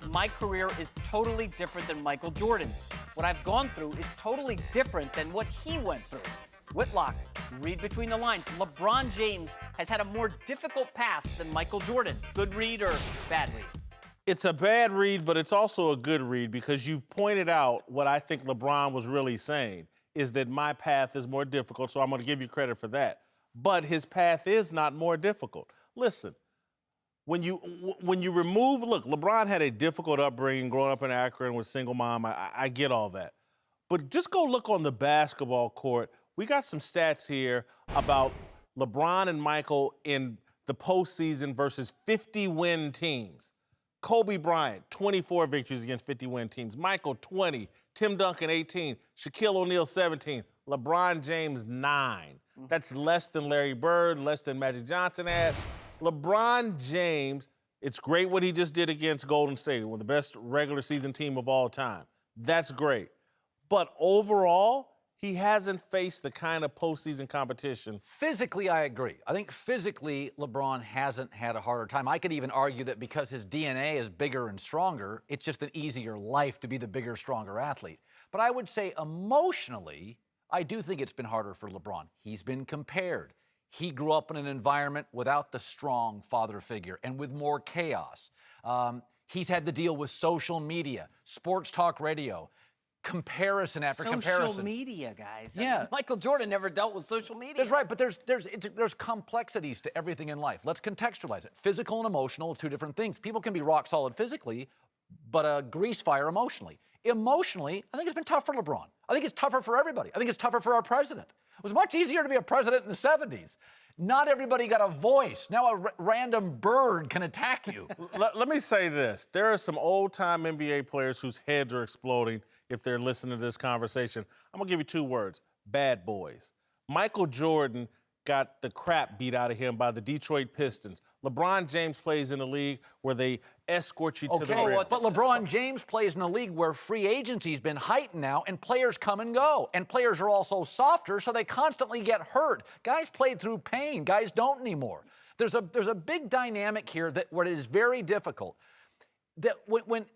My career is totally different than Michael Jordan's. What I've gone through is totally different than what he went through. Whitlock, read between the lines. LeBron James has had a more difficult path than Michael Jordan. Good read or bad read? It's a bad read, but it's also a good read because you've pointed out what I think LeBron was really saying, is that my path is more difficult, so I'm going to give you credit for that. But his path is not more difficult. Listen, when you remove, look, LeBron had a difficult upbringing growing up in Akron with single mom. I get all that. But just go look on the basketball court. We got some stats here about LeBron and Michael in the postseason versus 50-win teams. Kobe Bryant, 24 victories against 50-win teams. Michael, 20. Tim Duncan, 18. Shaquille O'Neal, 17. LeBron James, 9. That's less than Larry Bird, less than Magic Johnson had. LeBron James, it's great what he just did against Golden State, one of the best regular season team of all time. That's great. But overall, he hasn't faced the kind of postseason competition. Physically, I agree. I think physically, LeBron hasn't had a harder time. I could even argue that because his DNA is bigger and stronger, it's just an easier life to be the bigger, stronger athlete. But I would say emotionally, I do think it's been harder for LeBron. He's been compared. He grew up in an environment without the strong father figure and with more chaos. He's had to deal with social media, sports talk radio, comparison after comparison. Social media, guys. Yeah. I mean, Michael Jordan never dealt with social media. That's right, but there's complexities to everything in life. Let's contextualize it. Physical and emotional, two different things. People can be rock solid physically, but a grease fire emotionally. Emotionally, I think it's been tough for LeBron. I think it's tougher for everybody. I think it's tougher for our president. It was much easier to be a president in the 70s. Not everybody got a voice. Now a random bird can attack you. Let me say this. There are some old-time NBA players whose heads are exploding if they're listening to this conversation. I'm going to give you two words: bad boys. Michael Jordan got the crap beat out of him by the Detroit Pistons. LeBron James plays in a league where they escort you to the rim. But LeBron James plays in a league where free agency's been heightened now, and players come and go. And players are also softer, so they constantly get hurt. Guys played through pain. Guys don't anymore. There's a big dynamic here where it is very difficult. That when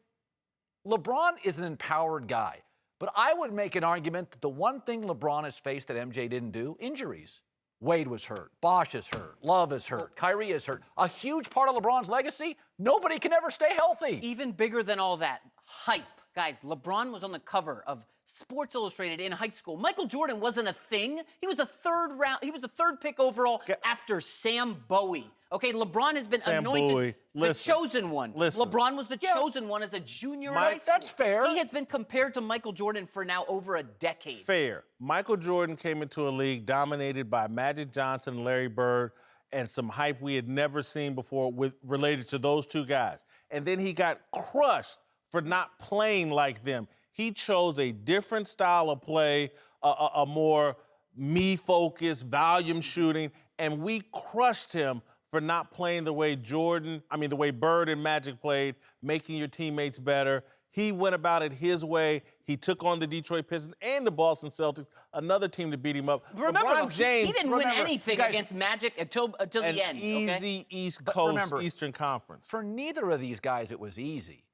LeBron is an empowered guy, but I would make an argument that the one thing LeBron has faced that MJ didn't do, injuries. Wade was hurt. Bosh is hurt. Love is hurt. Kyrie is hurt. A huge part of LeBron's legacy, nobody can ever stay healthy. Even bigger than all that, hype. Guys, LeBron was on the cover of Sports Illustrated in high school. Michael Jordan wasn't a thing. He was the third pick overall after Sam Bowie. Okay, LeBron has been anointed the chosen one. LeBron was the chosen one as a junior in high school. That's fair. He has been compared to Michael Jordan for now over a decade. Fair. Michael Jordan came into a league dominated by Magic Johnson, Larry Bird, and some hype we had never seen before related to those two guys. And then he got crushed for not playing like them. He chose a different style of play, a more me-focused, volume shooting, and we crushed him for not playing the way the way Bird and Magic played, making your teammates better. He went about it his way. He took on the Detroit Pistons and the Boston Celtics, another team to beat him up. Remember, he didn't win anything against Magic until the end. An easy East Coast, Eastern Conference. For neither of these guys, it was easy.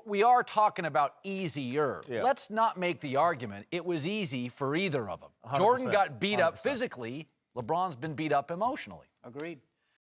We are talking about easier. Yeah. Let's not make the argument it was easy for either of them. 100%. Jordan got beat up physically. LeBron's been beat up emotionally. Agreed.